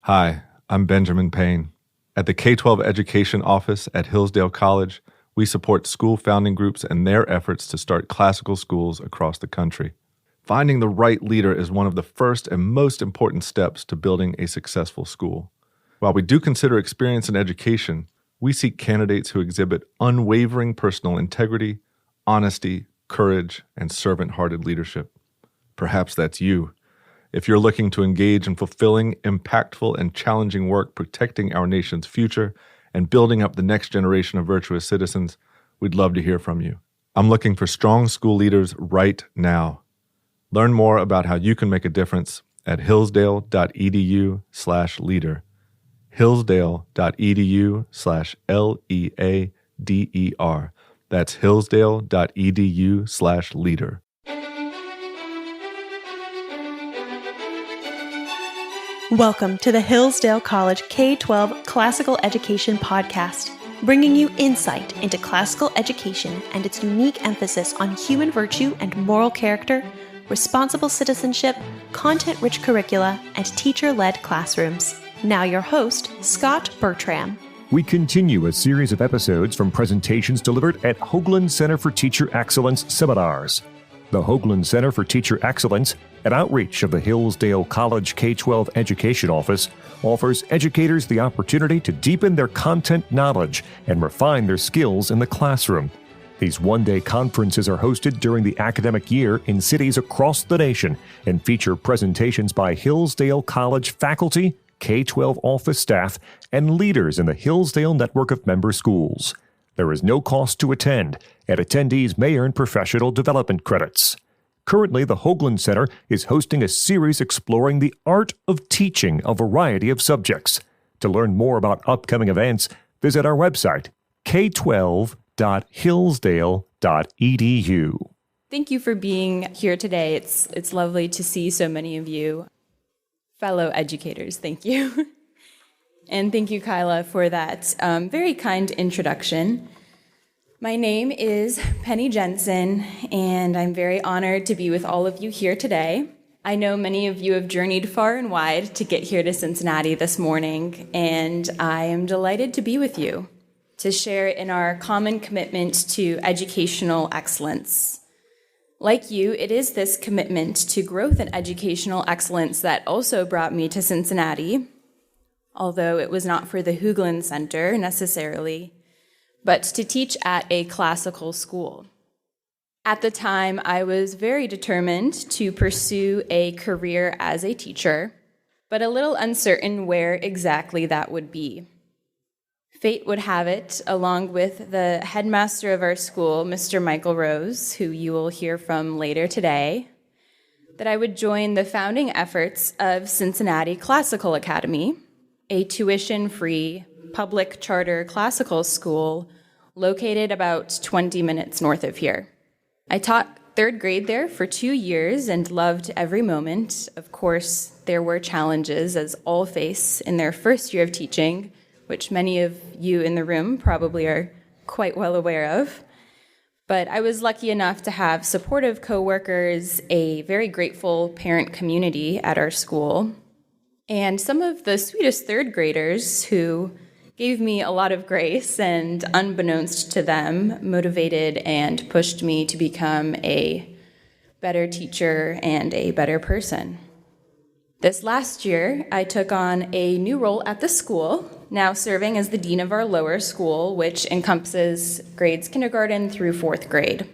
Hi, I'm Benjamin Payne. At the K-12 Education Office at Hillsdale College, we support school founding groups and their efforts to start classical schools across the country. Finding the right leader is one of the first and most important steps to building a successful school. While we do consider experience in education, we seek candidates who exhibit unwavering personal integrity, honesty, courage, and servant-hearted leadership. Perhaps that's you. If you're looking to engage in fulfilling, impactful, and challenging work protecting our nation's future and building up the next generation of virtuous citizens, we'd love to hear from you. I'm looking for strong school leaders right now. Learn more about how you can make a difference at hillsdale.edu/leader. hillsdale.edu/LEADER. That's hillsdale.edu/leader. Welcome to the Hillsdale College K-12 Classical Education Podcast, bringing you insight into classical education and its unique emphasis on human virtue and moral character, responsible citizenship, content-rich curricula, and teacher-led classrooms. Now your host, Scott Bertram. We continue a series of episodes from presentations delivered at Hoogland Center for Teacher Excellence seminars. The Hoogland Center for Teacher Excellence, an outreach of the Hillsdale College K-12 Education Office, offers educators the opportunity to deepen their content knowledge and refine their skills in the classroom. These one-day conferences are hosted during the academic year in cities across the nation and feature presentations by Hillsdale College faculty, K-12 office staff, and leaders in the Hillsdale network of member schools. There is no cost to attend, and attendees may earn professional development credits. Currently, the Hoogland Center is hosting a series exploring the art of teaching a variety of subjects. To learn more about upcoming events, visit our website, k12.hillsdale.edu. Thank you for being here today. It's lovely to see so many of you. Fellow educators, thank you. And thank you, Kyla, for that very kind introduction. My name is Penny Jenson, and I'm very honored to be with all of you here today. I know many of you have journeyed far and wide to get here to Cincinnati this morning, and I am delighted to be with you, to share in our common commitment to educational excellence. Like you, it is this commitment to growth and educational excellence that also brought me to Cincinnati, although it was not for the Hoogland Center necessarily, but to teach at a classical school. At the time, I was very determined to pursue a career as a teacher, but a little uncertain where exactly that would be. Fate would have it, along with the headmaster of our school, Mr. Michael Rose, who you will hear from later today, that I would join the founding efforts of Cincinnati Classical Academy, a tuition-free public charter classical school located about 20 minutes north of here. I taught third grade there for 2 years and loved every moment. Of course, there were challenges, as all face in their first year of teaching, which many of you in the room probably are quite well aware of. But I was lucky enough to have supportive coworkers, a very grateful parent community at our school, and some of the sweetest third graders who gave me a lot of grace and, unbeknownst to them, motivated and pushed me to become a better teacher and a better person. This last year, I took on a new role at the school, now serving as the dean of our lower school, which encompasses grades kindergarten through fourth grade.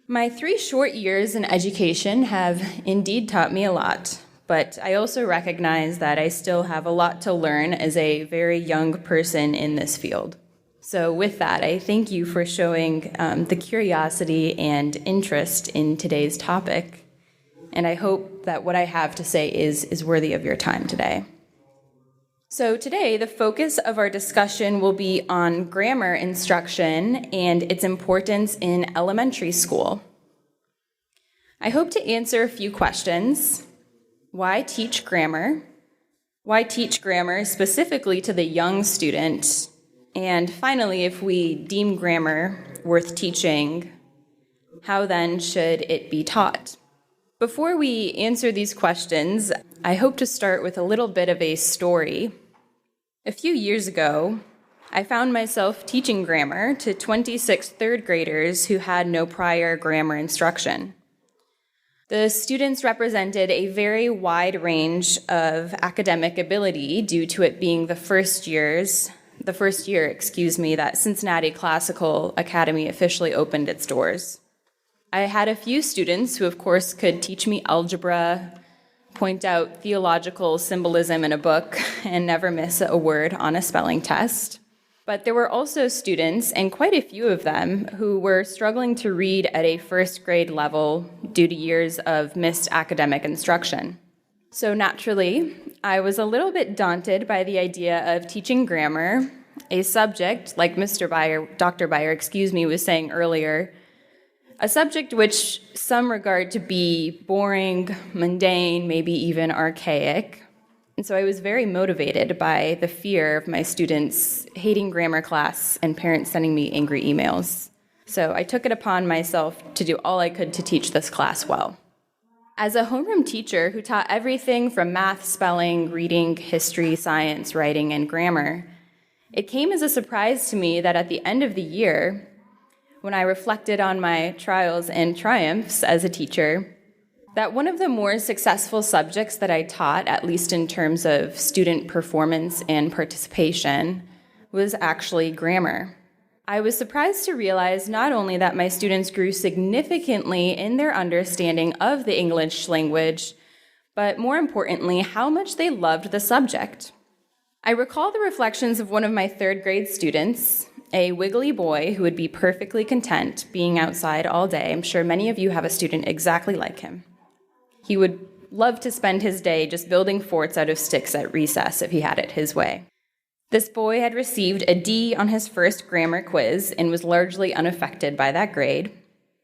My 3 short years in education have indeed taught me a lot, but I also recognize that I still have a lot to learn as a very young person in this field. So with that, I thank you for showing the curiosity and interest in today's topic, and I hope that what I have to say is worthy of your time today. So today, the focus of our discussion will be on grammar instruction and its importance in elementary school. I hope to answer a few questions. Why teach grammar? Why teach grammar specifically to the young student? And finally, if we deem grammar worth teaching, how then should it be taught? Before we answer these questions, I hope to start with a little bit of a story. A few years ago, I found myself teaching grammar to 26 third graders who had no prior grammar instruction. The students represented a very wide range of academic ability due to it being the first year, that Cincinnati Classical Academy officially opened its doors. I had a few students who, of course, could teach me algebra, point out theological symbolism in a book, and never miss a word on a spelling test. But there were also students, and quite a few of them, who were struggling to read at a first grade level due to years of missed academic instruction. So naturally, I was a little bit daunted by the idea of teaching grammar, a subject, like Dr. Beyer, was saying earlier, a subject which some regard to be boring, mundane, maybe even archaic. And so I was very motivated by the fear of my students hating grammar class and parents sending me angry emails. So I took it upon myself to do all I could to teach this class well. As a homeroom teacher who taught everything from math, spelling, reading, history, science, writing, and grammar, it came as a surprise to me that at the end of the year, when I reflected on my trials and triumphs as a teacher, that one of the more successful subjects that I taught, at least in terms of student performance and participation, was actually grammar. I was surprised to realize not only that my students grew significantly in their understanding of the English language, but more importantly, how much they loved the subject. I recall the reflections of one of my third grade students, a wiggly boy who would be perfectly content being outside all day. I'm sure many of you have a student exactly like him. He would love to spend his day just building forts out of sticks at recess if he had it his way. This boy had received a D on his first grammar quiz and was largely unaffected by that grade,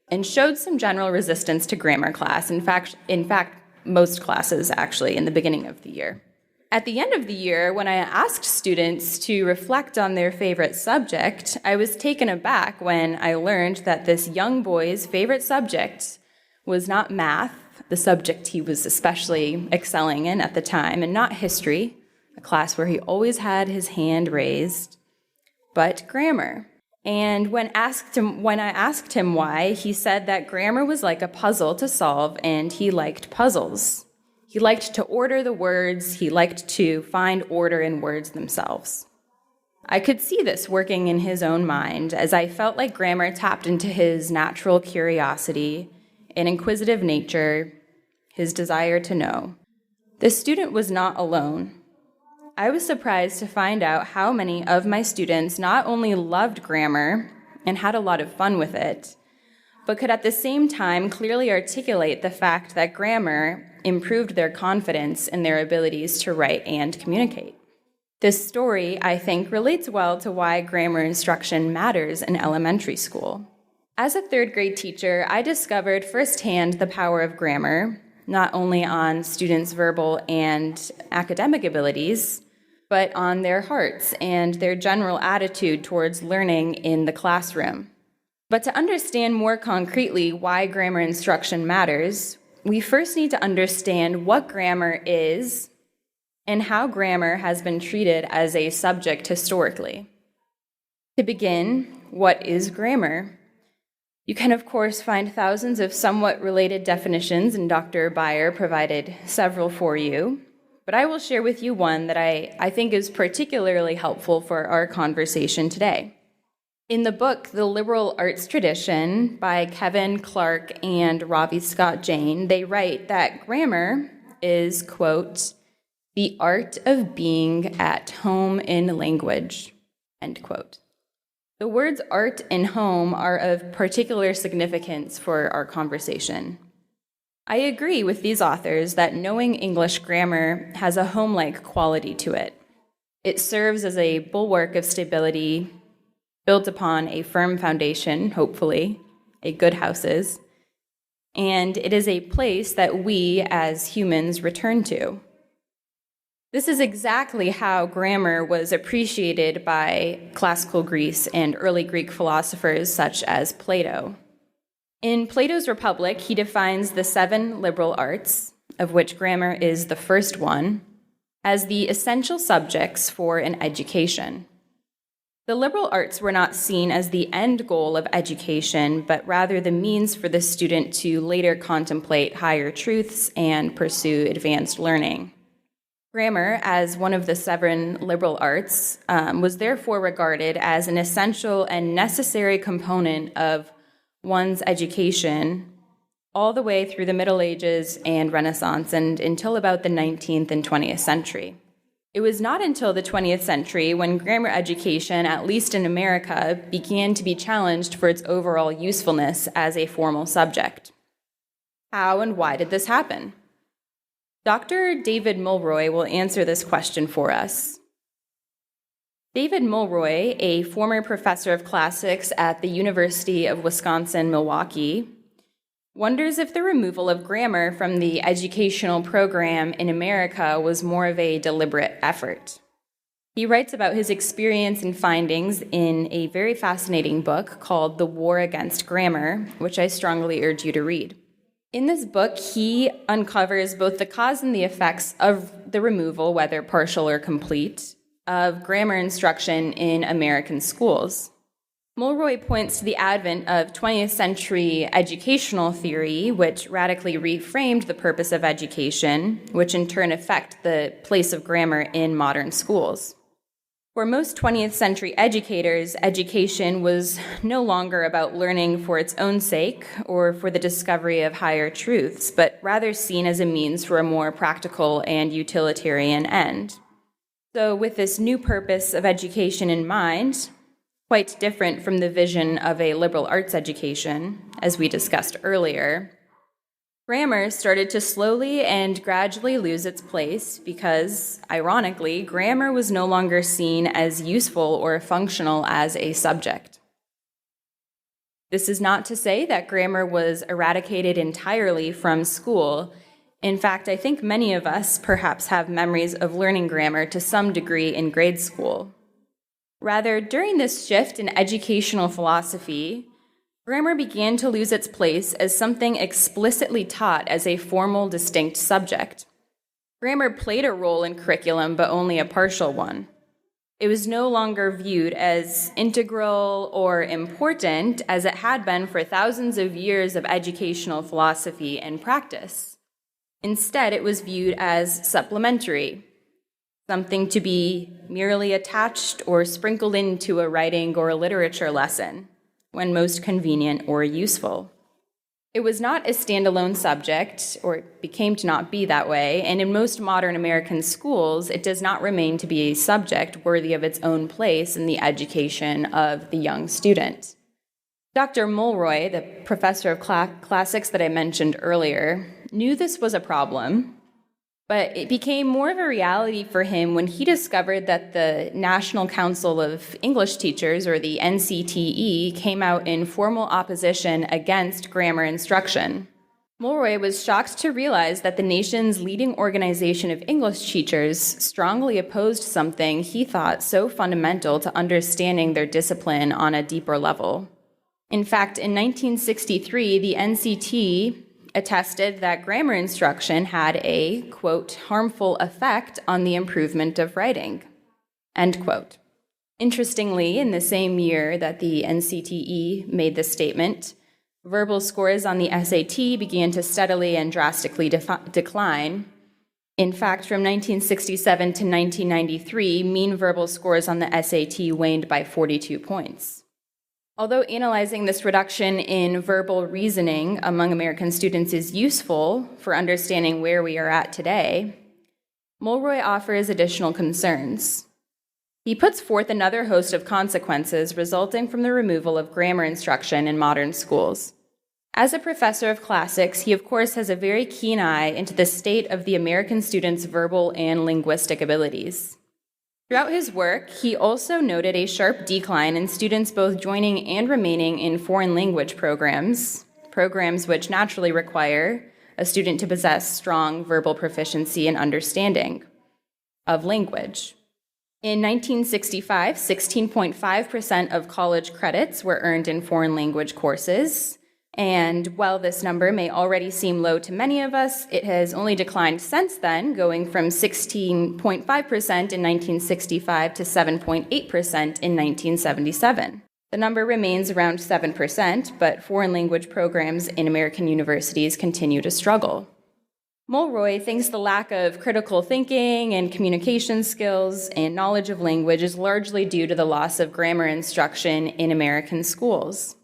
and showed some general resistance to grammar class, in fact, most classes actually, in the beginning of the year. At the end of the year, when I asked students to reflect on their favorite subject, I was taken aback when I learned that this young boy's favorite subject was not math, the subject he was especially excelling in at the time, and not history, a class where he always had his hand raised, but grammar. And when I asked him why, he said that grammar was like a puzzle to solve, and he liked puzzles. He liked to order the words, he liked to find order in words themselves. I could see this working in his own mind, as I felt like grammar tapped into his natural curiosity, an inquisitive nature, his desire to know. The student was not alone. I was surprised to find out how many of my students not only loved grammar and had a lot of fun with it, but could at the same time clearly articulate the fact that grammar improved their confidence in their abilities to write and communicate. This story, I think, relates well to why grammar instruction matters in elementary school. As a third grade teacher, I discovered firsthand the power of grammar, not only on students' verbal and academic abilities, but on their hearts and their general attitude towards learning in the classroom. But to understand more concretely why grammar instruction matters, we first need to understand what grammar is and how grammar has been treated as a subject historically. To begin, what is grammar? You can, of course, find thousands of somewhat related definitions, and Dr. Beyer provided several for you, but I will share with you one that I think is particularly helpful for our conversation today. In the book, The Liberal Arts Tradition, by Kevin Clark and Ravi Scott Jain, they write that grammar is, quote, the art of being at home in language, end quote. The words art and home are of particular significance for our conversation. I agree with these authors that knowing English grammar has a home-like quality to it. It serves as a bulwark of stability, built upon a firm foundation, hopefully, a good house is, and it is a place that we as humans return to. This is exactly how grammar was appreciated by classical Greece and early Greek philosophers such as Plato. In Plato's Republic, he defines the 7 liberal arts, of which grammar is the first one, as the essential subjects for an education. The liberal arts were not seen as the end goal of education, but rather the means for the student to later contemplate higher truths and pursue advanced learning. Grammar, as one of the 7 liberal arts, was therefore regarded as an essential and necessary component of one's education all the way through the Middle Ages and Renaissance and until about the 19th and 20th century. It was not until the 20th century when grammar education, at least in America, began to be challenged for its overall usefulness as a formal subject. How and why did this happen? Dr. David Mulroy will answer this question for us. David Mulroy, a former professor of classics at the University of Wisconsin-Milwaukee, wonders if the removal of grammar from the educational program in America was more of a deliberate effort. He writes about his experience and findings in a very fascinating book called The War Against Grammar, which I strongly urge you to read. In this book, he uncovers both the cause and the effects of the removal, whether partial or complete, of grammar instruction in American schools. Mulroy points to the advent of 20th century educational theory, which radically reframed the purpose of education, which in turn affect the place of grammar in modern schools. For most 20th century educators, education was no longer about learning for its own sake or for the discovery of higher truths, but rather seen as a means for a more practical and utilitarian end. So with this new purpose of education in mind, quite different from the vision of a liberal arts education, as we discussed earlier, grammar started to slowly and gradually lose its place because, ironically, grammar was no longer seen as useful or functional as a subject. This is not to say that grammar was eradicated entirely from school. In fact, I think many of us perhaps have memories of learning grammar to some degree in grade school. Rather, during this shift in educational philosophy, grammar began to lose its place as something explicitly taught as a formal, distinct subject. Grammar played a role in curriculum, but only a partial one. It was no longer viewed as integral or important as it had been for thousands of years of educational philosophy and practice. Instead, it was viewed as supplementary, something to be merely attached or sprinkled into a writing or a literature lesson, when most convenient or useful. It was not a standalone subject, or it became to not be that way, and in most modern American schools, it does not remain to be a subject worthy of its own place in the education of the young student. Dr. Mulroy, the professor of classics that I mentioned earlier, knew this was a problem, but it became more of a reality for him when he discovered that the National Council of English Teachers, or the NCTE, came out in formal opposition against grammar instruction. Mulroy was shocked to realize that the nation's leading organization of English teachers strongly opposed something he thought so fundamental to understanding their discipline on a deeper level. In fact, in 1963, the NCT attested that grammar instruction had a, quote, harmful effect on the improvement of writing, end quote. Interestingly, in the same year that the NCTE made this statement, verbal scores on the SAT began to steadily and drastically decline. In fact, from 1967 to 1993, mean verbal scores on the SAT waned by 42 points. Although analyzing this reduction in verbal reasoning among American students is useful for understanding where we are at today, Mulroy offers additional concerns. He puts forth another host of consequences resulting from the removal of grammar instruction in modern schools. As a professor of classics, he of course has a very keen eye into the state of the American students' verbal and linguistic abilities. Throughout his work, he also noted a sharp decline in students both joining and remaining in foreign language programs which naturally require a student to possess strong verbal proficiency and understanding of language. In 1965, 16.5% of college credits were earned in foreign language courses, And while this number may already seem low to many of us, it has only declined since then, going from 16.5% in 1965 to 7.8% in 1977. The number remains around 7%, but foreign language programs in American universities continue to struggle. Mulroy thinks the lack of critical thinking and communication skills and knowledge of language is largely due to the loss of grammar instruction in American schools.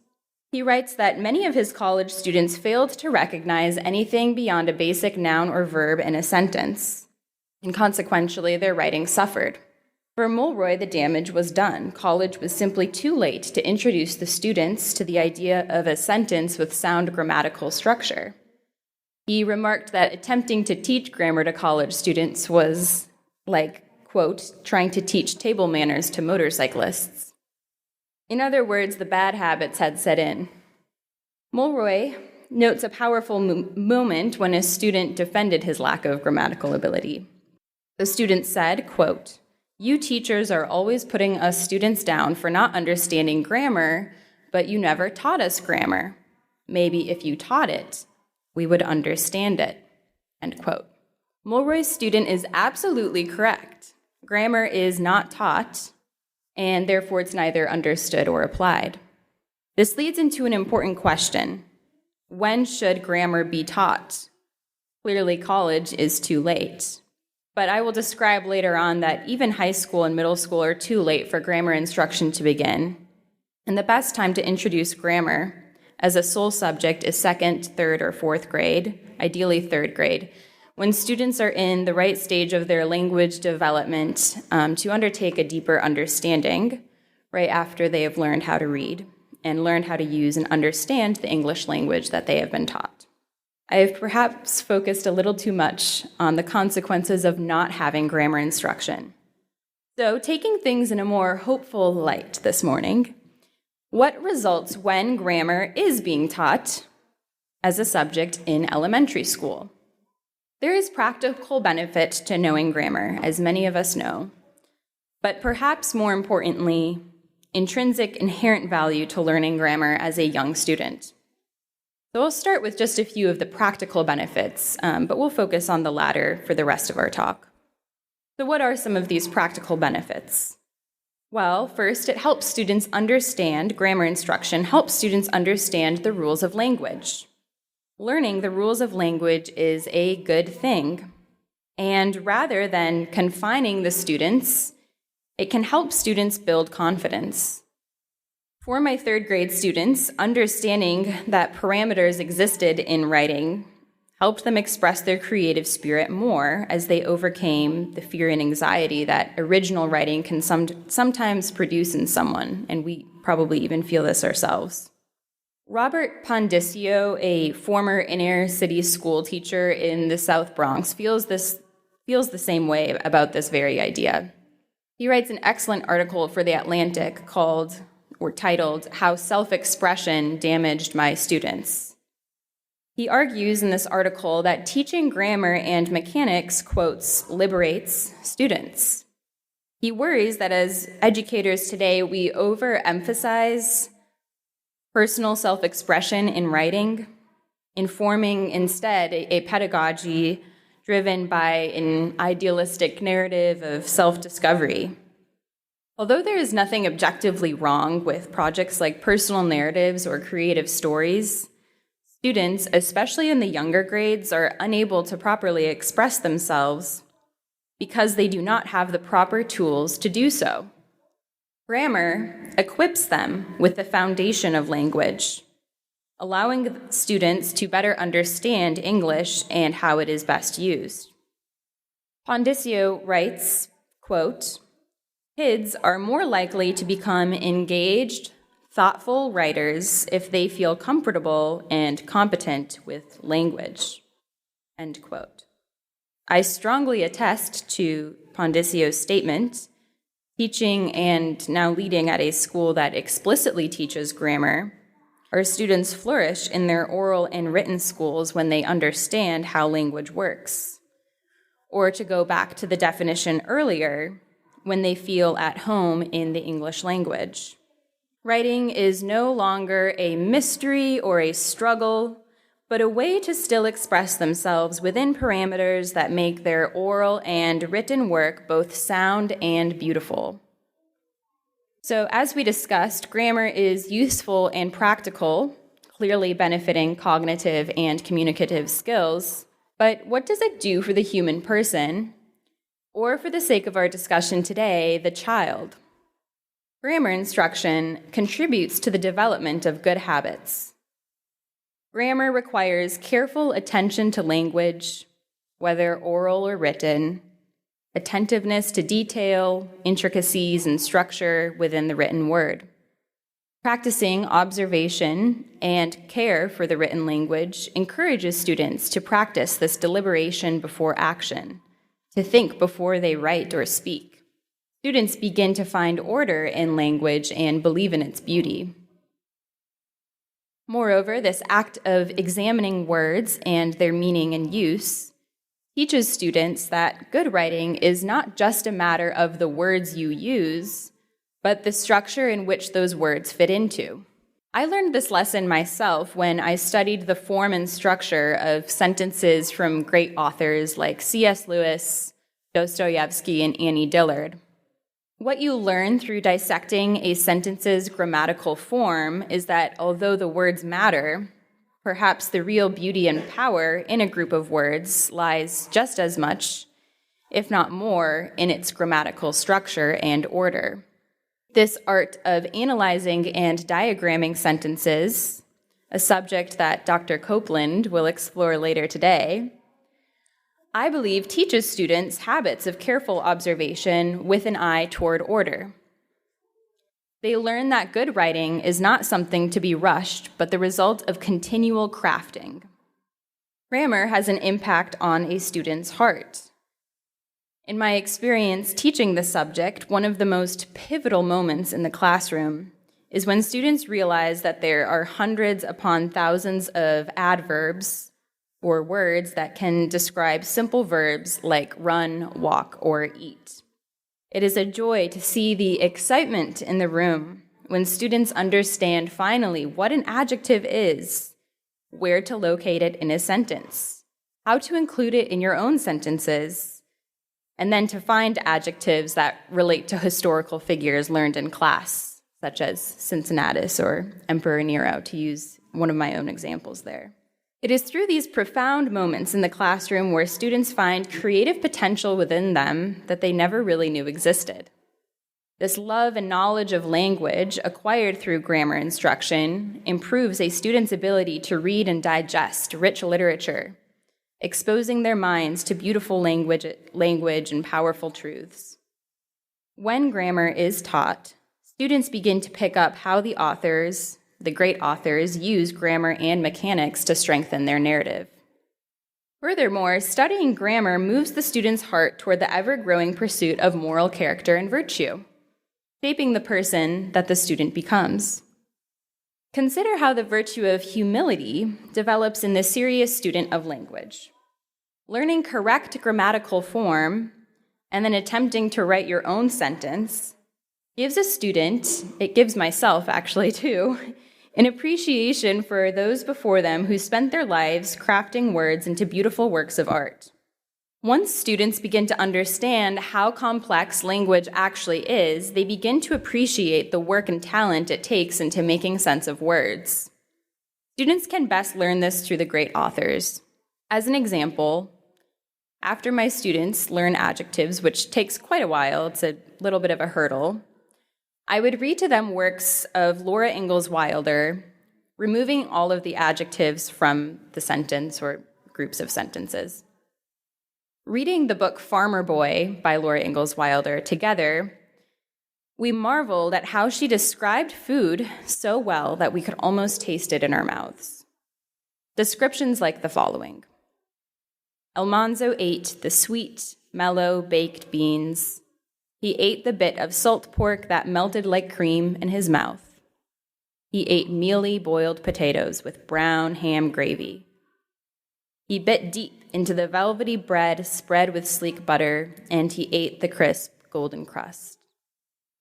He writes that many of his college students failed to recognize anything beyond a basic noun or verb in a sentence, and consequentially, their writing suffered. For Mulroy, the damage was done. College was simply too late to introduce the students to the idea of a sentence with sound grammatical structure. He remarked that attempting to teach grammar to college students was like, quote, trying to teach table manners to motorcyclists. In other words, the bad habits had set in. Mulroy notes a powerful moment when a student defended his lack of grammatical ability. The student said, quote, "You teachers are always putting us students down for not understanding grammar, but you never taught us grammar. Maybe if you taught it, we would understand it." End quote. Mulroy's student is absolutely correct. Grammar is not taught, and therefore it's neither understood or applied. This leads into an important question. When should grammar be taught? Clearly, college is too late. But I will describe later on that even high school and middle school are too late for grammar instruction to begin. And the best time to introduce grammar as a sole subject is second, third, or fourth grade, ideally third grade, when students are in the right stage of their language development to undertake a deeper understanding right after they have learned how to read and learned how to use and understand the English language that they have been taught. I have perhaps focused a little too much on the consequences of not having grammar instruction. So, taking things in a more hopeful light this morning, what results when grammar is being taught as a subject in elementary school? There is practical benefit to knowing grammar, as many of us know, but perhaps more importantly, intrinsic inherent value to learning grammar as a young student. So I'll start with just a few of the practical benefits, but we'll focus on the latter for the rest of our talk. So what are some of these practical benefits? Well, first, it helps students understand, grammar instruction helps students understand the rules of language. Learning the rules of language is a good thing, and rather than confining the students, it can help students build confidence. For my third grade students, understanding that parameters existed in writing helped them express their creative spirit more as they overcame the fear and anxiety that original writing can sometimes produce in someone, and we probably even feel this ourselves. Robert Pondicio, a former inner-city school teacher in the South Bronx, feels the same way about this very idea. He writes an excellent article for The Atlantic titled, "How Self-Expression Damaged My Students." He argues in this article that teaching grammar and mechanics, quotes, liberates students. He worries that as educators today, we overemphasize personal self-expression in writing, informing instead a pedagogy driven by an idealistic narrative of self-discovery. Although there is nothing objectively wrong with projects like personal narratives or creative stories, students, especially in the younger grades, are unable to properly express themselves because they do not have the proper tools to do so. Grammar equips them with the foundation of language, allowing students to better understand English and how it is best used. Pondicio writes, quote, "Kids are more likely to become engaged, thoughtful writers if they feel comfortable and competent with language." End quote. I strongly attest to Pondicio's statement. Teaching and now leading at a school that explicitly teaches grammar, our students flourish in their oral and written schools when they understand how language works. Or to go back to the definition earlier, when they feel at home in the English language. Writing is no longer a mystery or a struggle, but a way to still express themselves within parameters that make their oral and written work both sound and beautiful. So, as we discussed, grammar is useful and practical, clearly benefiting cognitive and communicative skills. But what does it do for the human person, or for the sake of our discussion today, the child? Grammar instruction contributes to the development of good habits. Grammar requires careful attention to language, whether oral or written, attentiveness to detail, intricacies, and structure within the written word. Practicing observation and care for the written language encourages students to practice this deliberation before action, to think before they write or speak. Students begin to find order in language and believe in its beauty. Moreover, this act of examining words and their meaning and use teaches students that good writing is not just a matter of the words you use, but the structure in which those words fit into. I learned this lesson myself when I studied the form and structure of sentences from great authors like C.S. Lewis, Dostoevsky, and Annie Dillard. What you learn through dissecting a sentence's grammatical form is that although the words matter, perhaps the real beauty and power in a group of words lies just as much, if not more, in its grammatical structure and order. This art of analyzing and diagramming sentences, a subject that Dr. Copeland will explore later today, I believe teaches students habits of careful observation with an eye toward order. They learn that good writing is not something to be rushed, but the result of continual crafting. Grammar has an impact on a student's heart. In my experience teaching this subject, one of the most pivotal moments in the classroom is when students realize that there are hundreds upon thousands of adverbs or words that can describe simple verbs like run, walk, or eat. It is a joy to see the excitement in the room when students understand finally what an adjective is, where to locate it in a sentence, how to include it in your own sentences, and then to find adjectives that relate to historical figures learned in class, such as Cincinnatus or Emperor Nero, to use one of my own examples there. It is through these profound moments in the classroom where students find creative potential within them that they never really knew existed. This love and knowledge of language acquired through grammar instruction improves a student's ability to read and digest rich literature, exposing their minds to beautiful language and powerful truths. When grammar is taught, students begin to pick up how the great authors, use grammar and mechanics to strengthen their narrative. Furthermore, studying grammar moves the student's heart toward the ever-growing pursuit of moral character and virtue, shaping the person that the student becomes. Consider how the virtue of humility develops in the serious student of language. Learning correct grammatical form and then attempting to write your own sentence gives a student, it gives myself actually too, an appreciation for those before them who spent their lives crafting words into beautiful works of art. Once students begin to understand how complex language actually is, they begin to appreciate the work and talent it takes into making sense of words. Students can best learn this through the great authors. As an example, after my students learn adjectives, which takes quite a while, it's a little bit of a hurdle, I would read to them works of Laura Ingalls Wilder, removing all of the adjectives from the sentence or groups of sentences. Reading the book Farmer Boy by Laura Ingalls Wilder together, we marveled at how she described food so well that we could almost taste it in our mouths. Descriptions like the following. Almanzo ate the sweet, mellow, baked beans. He ate the bit of salt pork that melted like cream in his mouth. He ate mealy boiled potatoes with brown ham gravy. He bit deep into the velvety bread spread with sleek butter, and he ate the crisp golden crust.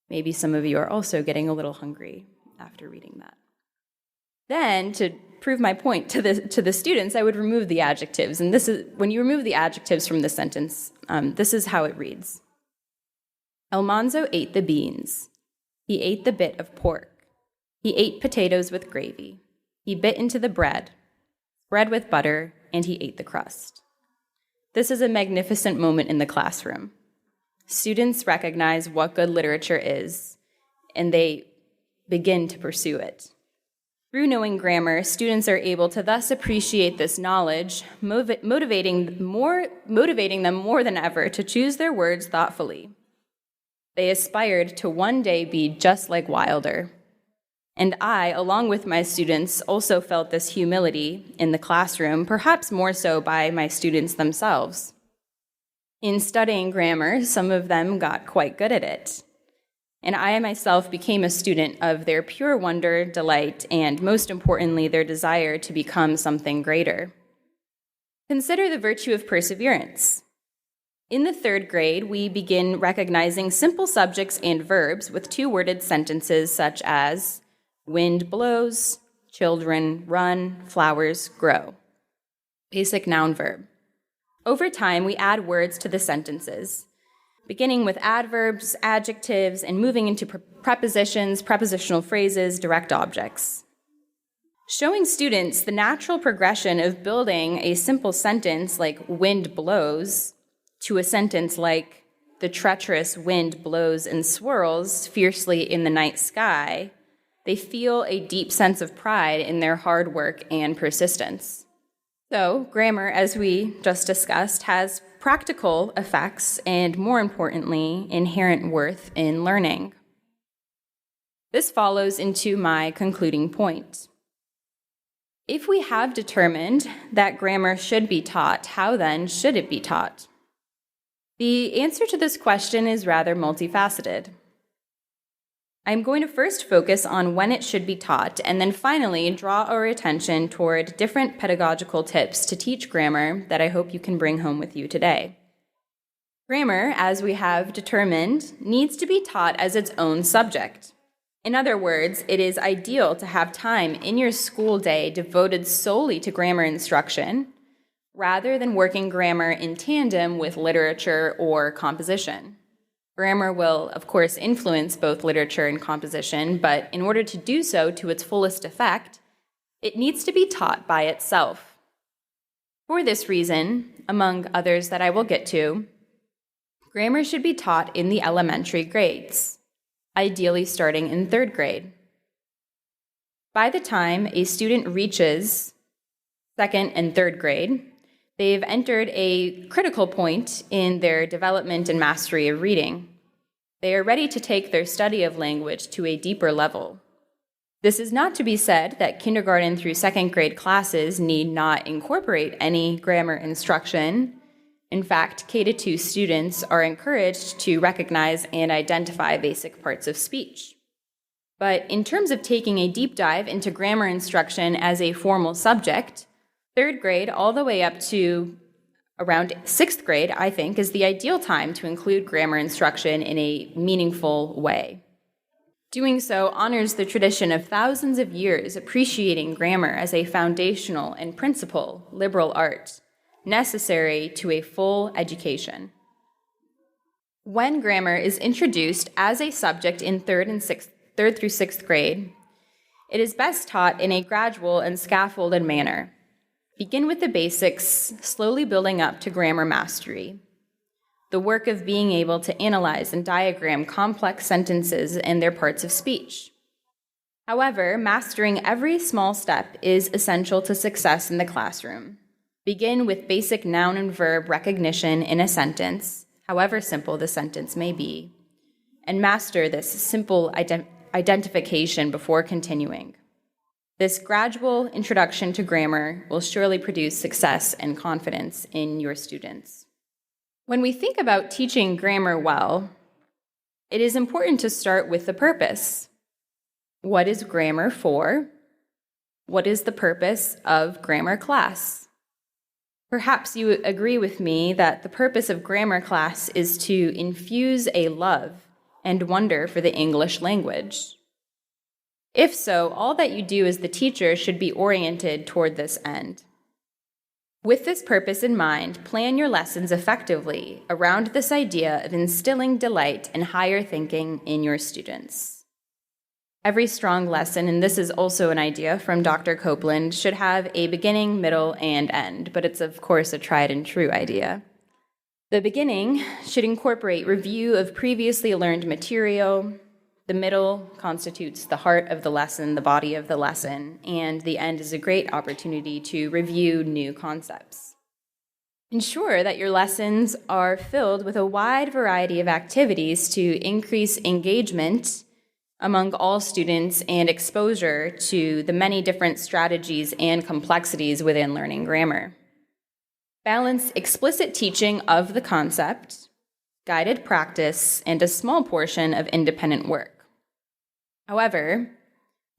Maybe some of you are also getting a little hungry after reading that. Then, to prove my point to the students, I would remove the adjectives. And this is when you remove the adjectives from the sentence, this is how it reads. Almanzo ate the beans. He ate the bit of pork. He ate potatoes with gravy. He bit into the bread with butter, and he ate the crust. This is a magnificent moment in the classroom. Students recognize what good literature is, and they begin to pursue it. Through knowing grammar, students are able to thus appreciate this knowledge, motivating them more than ever to choose their words thoughtfully. They aspired to one day be just like Wilder. And I, along with my students, also felt this humility in the classroom, perhaps more so by my students themselves. In studying grammar, some of them got quite good at it. And I myself became a student of their pure wonder, delight, and most importantly, their desire to become something greater. Consider the virtue of perseverance. In the 3rd grade, we begin recognizing simple subjects and verbs with 2-worded sentences such as wind blows, children run, flowers grow. Basic noun verb. Over time, we add words to the sentences, beginning with adverbs, adjectives, and moving into prepositions, prepositional phrases, direct objects. Showing students the natural progression of building a simple sentence like wind blows to a sentence like the treacherous wind blows and swirls fiercely in the night sky, they feel a deep sense of pride in their hard work and persistence. So, grammar, as we just discussed, has practical effects and, more importantly, inherent worth in learning. This follows into my concluding point. If we have determined that grammar should be taught, how then should it be taught? The answer to this question is rather multifaceted. I'm going to first focus on when it should be taught, and then finally draw our attention toward different pedagogical tips to teach grammar that I hope you can bring home with you today. Grammar, as we have determined, needs to be taught as its own subject. In other words, it is ideal to have time in your school day devoted solely to grammar instruction, rather than working grammar in tandem with literature or composition. Grammar will, of course, influence both literature and composition, but in order to do so to its fullest effect, it needs to be taught by itself. For this reason, among others that I will get to, grammar should be taught in the elementary grades, ideally starting in 3rd grade. By the time a student reaches 2nd and 3rd grade, they've entered a critical point in their development and mastery of reading. They are ready to take their study of language to a deeper level. This is not to be said that kindergarten through 2nd grade classes need not incorporate any grammar instruction. In fact, K-2 students are encouraged to recognize and identify basic parts of speech. But in terms of taking a deep dive into grammar instruction as a formal subject, 3rd grade all the way up to around 6th grade, I think, is the ideal time to include grammar instruction in a meaningful way. Doing so honors the tradition of thousands of years appreciating grammar as a foundational and principal liberal art necessary to a full education. When grammar is introduced as a subject in 3rd through 6th grade, it is best taught in a gradual and scaffolded manner. Begin with the basics, slowly building up to grammar mastery. The work of being able to analyze and diagram complex sentences and their parts of speech. However, mastering every small step is essential to success in the classroom. Begin with basic noun and verb recognition in a sentence, however simple the sentence may be, and master this simple identification before continuing. This gradual introduction to grammar will surely produce success and confidence in your students. When we think about teaching grammar well, it is important to start with the purpose. What is grammar for? What is the purpose of grammar class? Perhaps you agree with me that the purpose of grammar class is to infuse a love and wonder for the English language. If so, all that you do as the teacher should be oriented toward this end. With this purpose in mind, plan your lessons effectively around this idea of instilling delight and higher thinking in your students. Every strong lesson, and this is also an idea from Dr. Copeland, should have a beginning, middle, and end, but it's of course a tried and true idea. The beginning should incorporate review of previously learned material. The middle constitutes the heart of the lesson, the body of the lesson, and the end is a great opportunity to review new concepts. Ensure that your lessons are filled with a wide variety of activities to increase engagement among all students and exposure to the many different strategies and complexities within learning grammar. Balance explicit teaching of the concept, guided practice, and a small portion of independent work. However,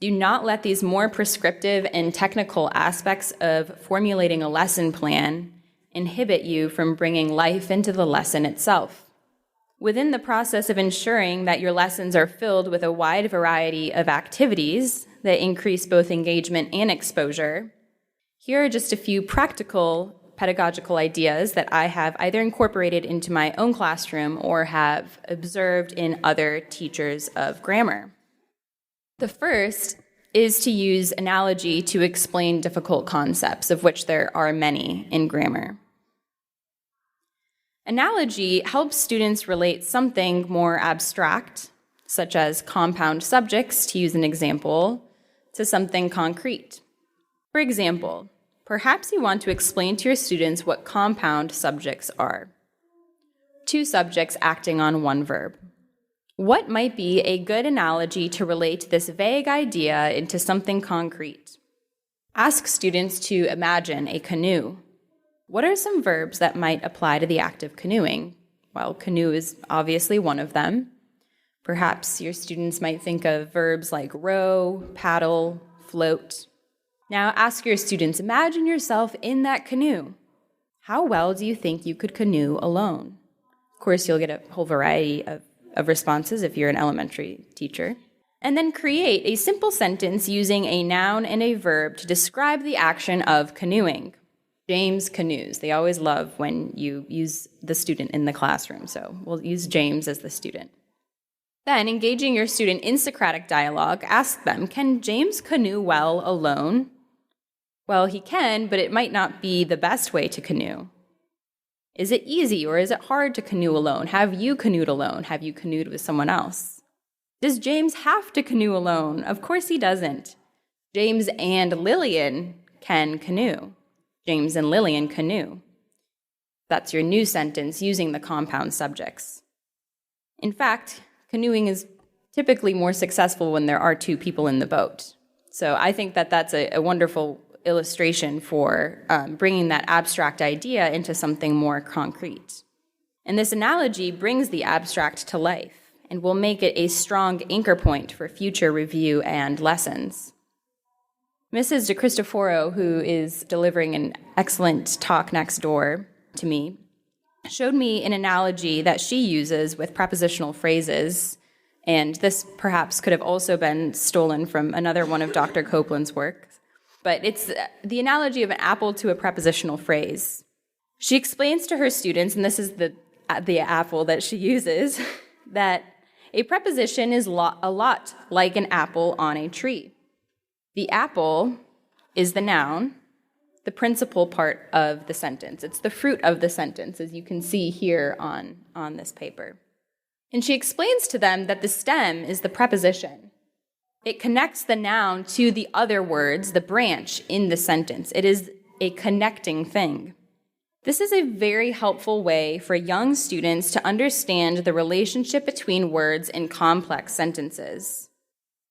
do not let these more prescriptive and technical aspects of formulating a lesson plan inhibit you from bringing life into the lesson itself. Within the process of ensuring that your lessons are filled with a wide variety of activities that increase both engagement and exposure, here are just a few practical pedagogical ideas that I have either incorporated into my own classroom or have observed in other teachers of grammar. The first is to use analogy to explain difficult concepts, of which there are many in grammar. Analogy helps students relate something more abstract, such as compound subjects, to use an example, to something concrete. For example, perhaps you want to explain to your students what compound subjects are. Two subjects acting on one verb. What might be a good analogy to relate this vague idea into something concrete? Ask students to imagine a canoe. What are some verbs that might apply to the act of canoeing? Well, canoe is obviously one of them. Perhaps your students might think of verbs like row, paddle, float. Now ask your students, imagine yourself in that canoe. How well do you think you could canoe alone? Of course, you'll get a whole variety of responses if you're an elementary teacher. And then create a simple sentence using a noun and a verb to describe the action of canoeing. James canoes. They always love when you use the student in the classroom, so we'll use James as the student. Then, engaging your student in Socratic dialogue, ask them, can James canoe well alone? Well, he can, but it might not be the best way to canoe. Is it easy or is it hard to canoe alone? Have you canoed alone? Have you canoed with someone else? Does James have to canoe alone? Of course he doesn't. James and Lillian can canoe. James and Lillian canoe. That's your new sentence using the compound subjects. In fact, canoeing is typically more successful when there are two people in the boat. So I think that that's a wonderful illustration for bringing that abstract idea into something more concrete. And this analogy brings the abstract to life and will make it a strong anchor point for future review and lessons. Mrs. De Cristoforo, who is delivering an excellent talk next door to me, showed me an analogy that she uses with prepositional phrases, and this perhaps could have also been stolen from another one of Dr. Copeland's work. But it's the analogy of an apple to a prepositional phrase. She explains to her students, and this is the apple that she uses, that a preposition is a lot like an apple on a tree. The apple is the noun, the principal part of the sentence. It's the fruit of the sentence, as you can see here on this paper. And she explains to them that the stem is the preposition. It connects the noun to the other words, the branch in the sentence. It is a connecting thing. This is a very helpful way for young students to understand the relationship between words in complex sentences.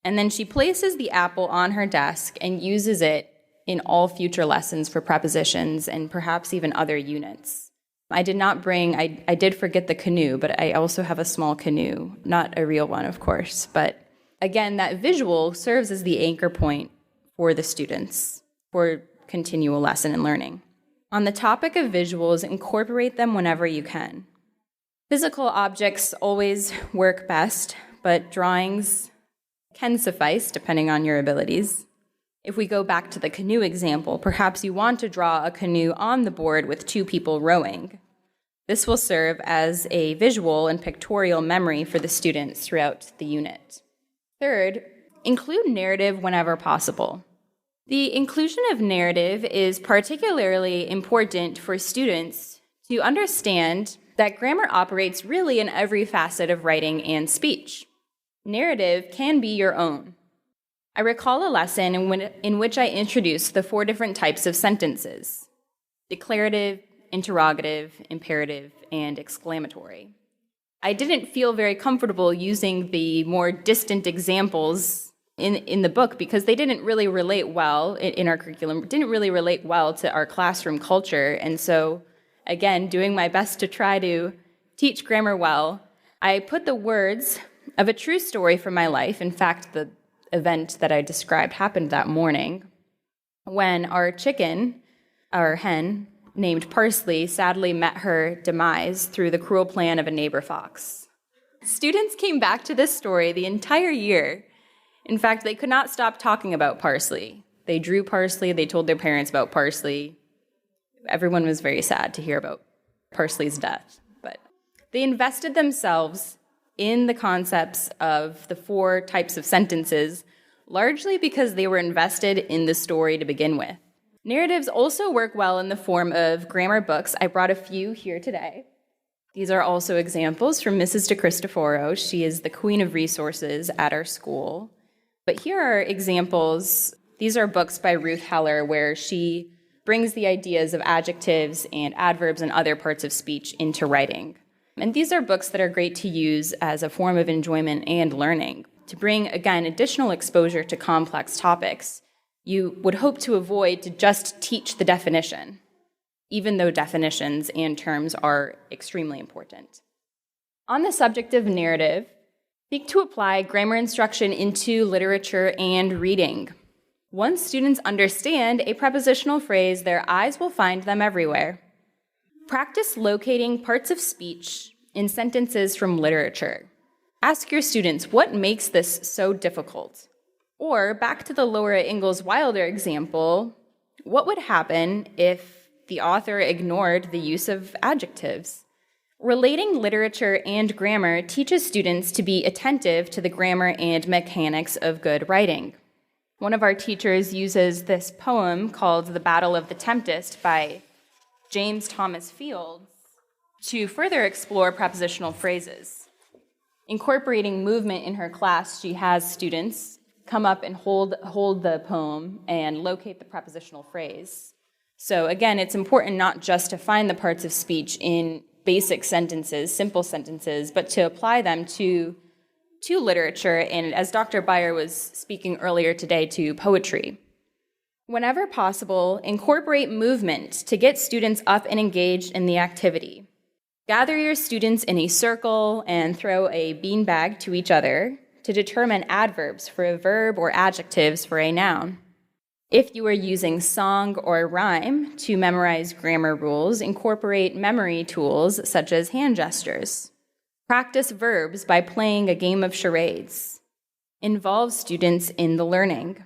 And then she places the apple on her desk and uses it in all future lessons for prepositions and perhaps even other units. I did forget the canoe, but I also have a small canoe, not a real one, of course. But again, that visual serves as the anchor point for the students for continual lesson and learning. On the topic of visuals, incorporate them whenever you can. Physical objects always work best, but drawings can suffice depending on your abilities. If we go back to the canoe example, perhaps you want to draw a canoe on the board with 2 people rowing. This will serve as a visual and pictorial memory for the students throughout the unit. Third, include narrative whenever possible. The inclusion of narrative is particularly important for students to understand that grammar operates really in every facet of writing and speech. Narrative can be your own. I recall a lesson in which I introduced the 4 different types of sentences: declarative, interrogative, imperative, and exclamatory. I didn't feel very comfortable using the more distant examples in the book because they didn't really relate well in our curriculum, didn't really relate well to our classroom culture. And so, again, doing my best to try to teach grammar well, I put the words of a true story from my life. In fact, the event that I described happened that morning when our hen, named Parsley, sadly met her demise through the cruel plan of a neighbor fox. Students came back to this story the entire year. In fact, they could not stop talking about Parsley. They drew Parsley, they told their parents about Parsley. Everyone was very sad to hear about Parsley's death. But they invested themselves in the concepts of the 4 types of sentences, largely because they were invested in the story to begin with. Narratives also work well in the form of grammar books. I brought a few here today. These are also examples from Mrs. DeCristoforo. She is the queen of resources at our school. But here are examples. These are books by Ruth Heller where she brings the ideas of adjectives and adverbs and other parts of speech into writing. And these are books that are great to use as a form of enjoyment and learning, to bring, again, additional exposure to complex topics. You would hope to avoid to just teach the definition, even though definitions and terms are extremely important. On the subject of narrative, seek to apply grammar instruction into literature and reading. Once students understand a prepositional phrase, their eyes will find them everywhere. Practice locating parts of speech in sentences from literature. Ask your students, what makes this so difficult? Or, back to the Laura Ingalls Wilder example, what would happen if the author ignored the use of adjectives? Relating literature and grammar teaches students to be attentive to the grammar and mechanics of good writing. One of our teachers uses this poem called The Battle of the Tempest by James Thomas Fields to further explore prepositional phrases. Incorporating movement in her class, she has students come up and hold the poem and locate the prepositional phrase. So again, it's important not just to find the parts of speech in basic sentences, simple sentences, but to apply them to literature and, as Dr. Beyer was speaking earlier today, to poetry. Whenever possible, incorporate movement to get students up and engaged in the activity. Gather your students in a circle and throw a beanbag to each other to determine adverbs for a verb or adjectives for a noun. If you are using song or rhyme to memorize grammar rules, incorporate memory tools such as hand gestures. Practice verbs by playing a game of charades. Involve students in the learning.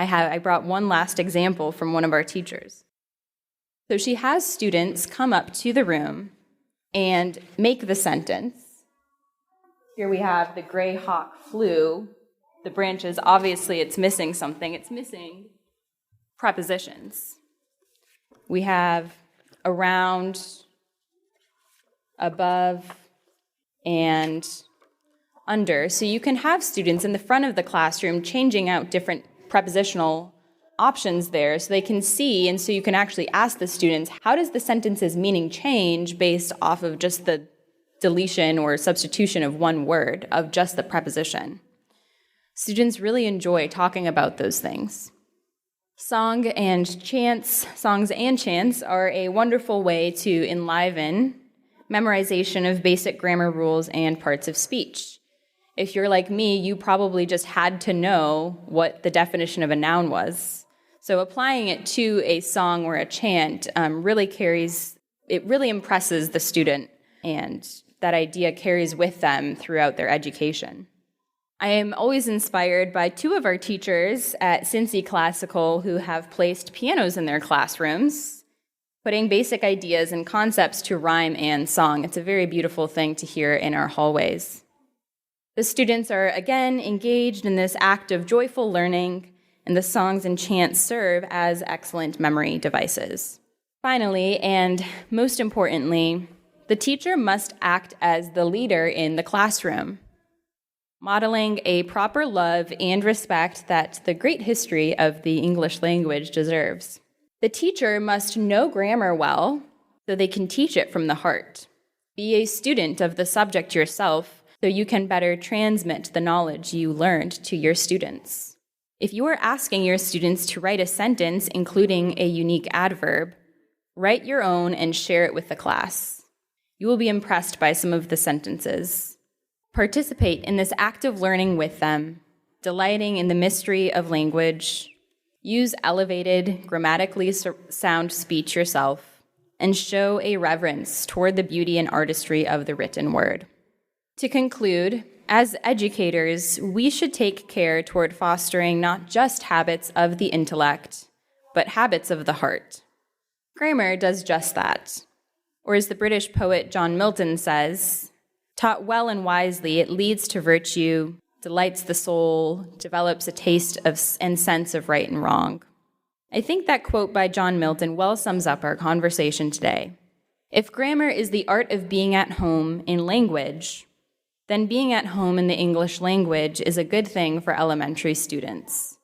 I brought one last example from one of our teachers. So she has students come up to the room and make the sentence. Here we have the gray hawk flew. The branches, obviously it's missing something. It's missing prepositions. We have around, above, and under. So you can have students in the front of the classroom changing out different prepositional options there so they can see, and so you can actually ask the students, how does the sentence's meaning change based off of just the deletion or substitution of one word, of just the preposition? Students really enjoy talking about those things. Songs and chants are a wonderful way to enliven memorization of basic grammar rules and parts of speech. If you're like me, you probably just had to know what the definition of a noun was. So applying it to a song or a chant really impresses the student, and that idea carries with them throughout their education. I am always inspired by two of our teachers at Cincinnati Classical who have placed pianos in their classrooms, putting basic ideas and concepts to rhyme and song. It's a very beautiful thing to hear in our hallways. The students are again engaged in this act of joyful learning, and the songs and chants serve as excellent memory devices. Finally, and most importantly, the teacher must act as the leader in the classroom, modeling a proper love and respect that the great history of the English language deserves. The teacher must know grammar well so they can teach it from the heart. Be a student of the subject yourself so you can better transmit the knowledge you learned to your students. If you are asking your students to write a sentence including a unique adverb, write your own and share it with the class. You will be impressed by some of the sentences. Participate in this active learning with them, delighting in the mystery of language. Use elevated, grammatically sound speech yourself, and show a reverence toward the beauty and artistry of the written word. To conclude, as educators, we should take care toward fostering not just habits of the intellect, but habits of the heart. Grammar does just that. Or as the British poet John Milton says, taught well and wisely, it leads to virtue, delights the soul, develops a taste of and sense of right and wrong. I think that quote by John Milton well sums up our conversation today. If grammar is the art of being at home in language, then being at home in the English language is a good thing for elementary students.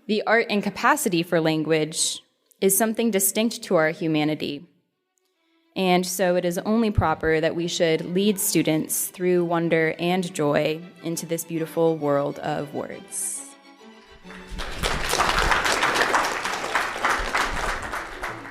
The art and capacity for language is something distinct to our humanity. And so it is only proper that we should lead students through wonder and joy into this beautiful world of words.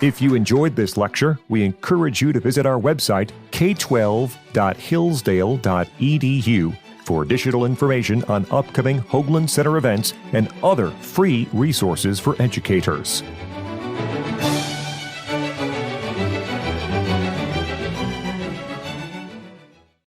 If you enjoyed this lecture, we encourage you to visit our website, k12.hillsdale.edu, for additional information on upcoming Hoogland Center events and other free resources for educators.